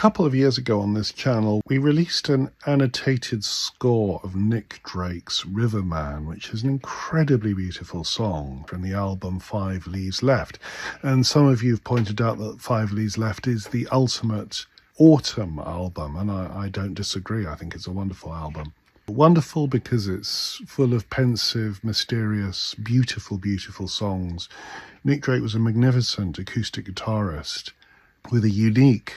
couple of years ago on this channel, we released an annotated score of Nick Drake's Riverman, which is an incredibly beautiful song from the album 5 Leaves Left. And some of you have pointed out that 5 Leaves Left is the ultimate autumn album, and I don't disagree. I think it's a wonderful album. Wonderful because it's full of pensive, mysterious, beautiful, beautiful songs. Nick Drake was a magnificent acoustic guitarist with a unique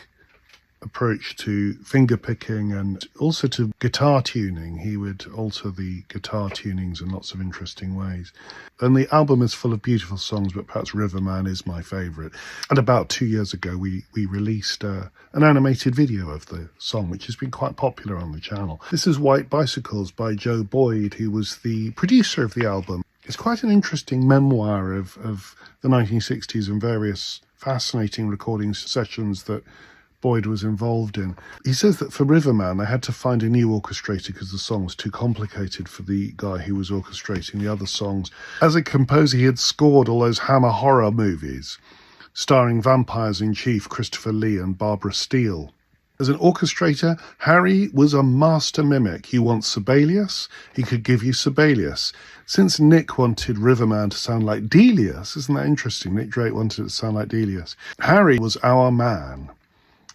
approach to finger picking and also to guitar tuning. He would alter the guitar tunings in lots of interesting ways. And the album is full of beautiful songs, but perhaps Riverman is my favourite. And about 2 years ago, we released an animated video of the song, which has been quite popular on the channel. This is White Bicycles by Joe Boyd, who was the producer of the album. It's quite an interesting memoir of the 1960s and various fascinating recording sessions that Boyd was involved in. He says that for Riverman, they had to find a new orchestrator because the song was too complicated for the guy who was orchestrating the other songs. As a composer, he had scored all those Hammer horror movies, starring vampires in chief Christopher Lee and Barbara Steele. As an orchestrator, Harry was a master mimic. You want Sibelius? He could give you Sibelius. Since Nick wanted Riverman to sound like Delius, isn't that interesting? Nick Drake wanted it to sound like Delius. Harry was our man.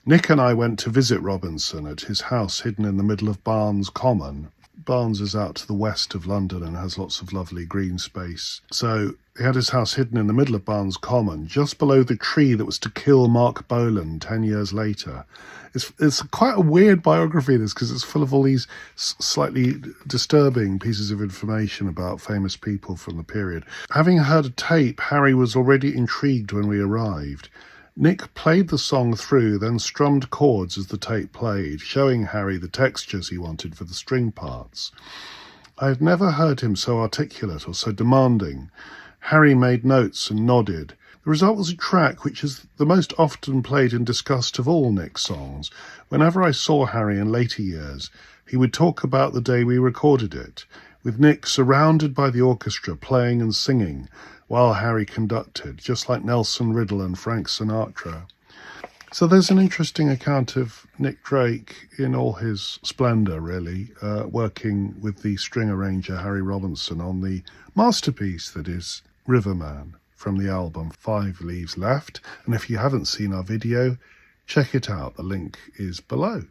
Nick and I went to visit Robinson at his house hidden in the middle of Barnes Common. Barnes is out to the west of London and has lots of lovely green space. So he had his house hidden in the middle of Barnes Common, just below the tree that was to kill Mark Bolan 10 years later. It's quite a weird biography, this, because it's full of all these slightly disturbing pieces of information about famous people from the period. Having heard a tape, Harry was already intrigued when we arrived. Nick played the song through, then strummed chords as the tape played, showing Harry the textures he wanted for the string parts. I had never heard him so articulate or so demanding. Harry made notes and nodded. The result was a track which is the most often played and discussed of all Nick's songs. Whenever I saw Harry in later years, he would talk about the day we recorded it, with Nick surrounded by the orchestra playing and singing, while Harry conducted, just like Nelson Riddle and Frank Sinatra. So there's an interesting account of Nick Drake in all his splendour, really, working with the string arranger Harry Robinson on the masterpiece that is Riverman from the album 5 Leaves Left. And if you haven't seen our video, check it out. The link is below.